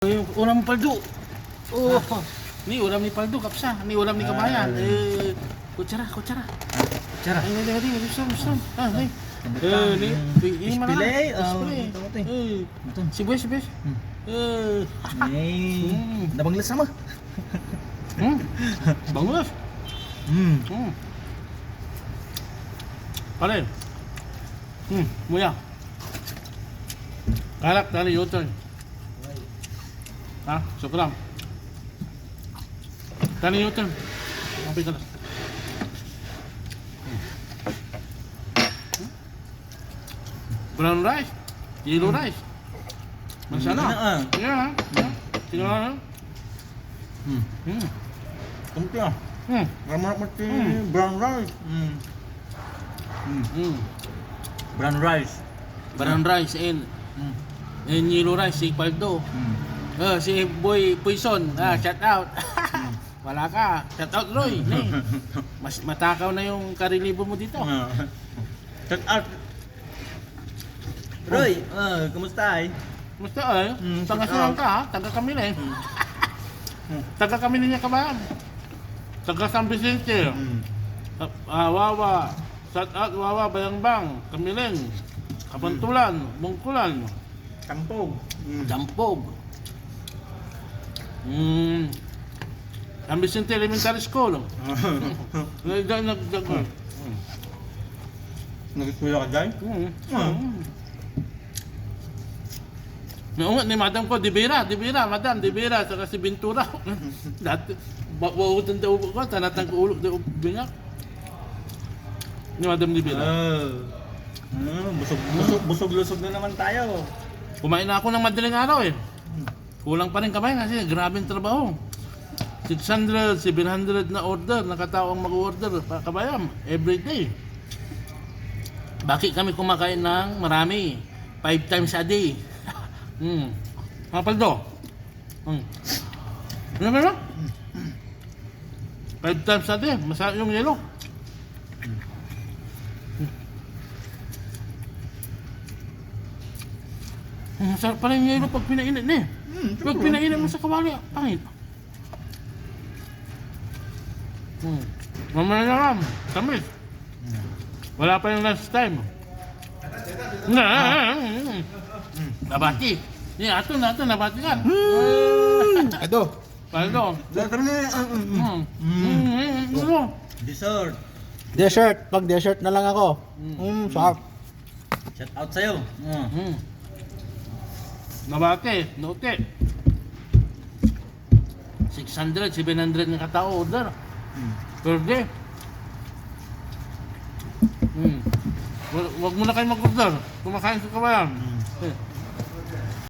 Yung ulam paldo. Oh, ni ulam ni paldo kapsa, ni ulam ni kabayan. Kutsara. Kutsara. Ay, gusto. Ni. Ni Ispilay. Sibuyas. Nabanglas sama. Bangus. Pare. Muya. Kalak tali yoton. Syukran. Tani yoton. Sampai ka na. Brown rice. Yellow rice. Masana. Ya. Tingnan. Kunti ah. Ramah mati brown rice. Brown rice. Brown rice and yellow rice si paldo. Si Boy Puison, shout out. Wala ka, shout out Roy. Mas matakaw na yung karilibo mo dito. Shout out. Roy, kumusta ay? Musta ay? Taga saan ka ha? Taga kami na eh. Taga kami niya kabayan. Taga San Vicente. Wawa. Shout out Wawa, Bayang-bang, Kamiling, Kapantulan, Bungkulan. Kampog. Dampog. San Vicente Elementary School. Nag-eskwela ka dyan? Ni madam ko, Dibira, madam, Dibira, saka si Bintura. Dati, bawutan daw ko, tanatang ko ulog daw bingak. Ni madam Dibira. Busog-lusog na naman tayo. Kumain na ako ng madaling araw eh. Kulang pa rin kamay kasi grabing trabaho. 600, 700 na order, nakatao ang mag-order kabayam every day. Bakit kami kumakain ng marami? 5 times a day. Paldo. Ano? 5 times a day, masarap yung yelo. Masarap pa rin yung yelo pag pinainit eh. Pag pinainit mo sa kawali, pangit. Mamaya na lang, tamis. Wala pa yung lunch time. Nabati. Ato, nabati ka. Ado. Paldo. Dessert. Dessert. Pag dessert na lang ako. Sarap. Shout out sa'yo. Nabati, note. 600, 700 na katao order. Per day. Wag mo na kayo mag-order. Kumakain sa kabayan.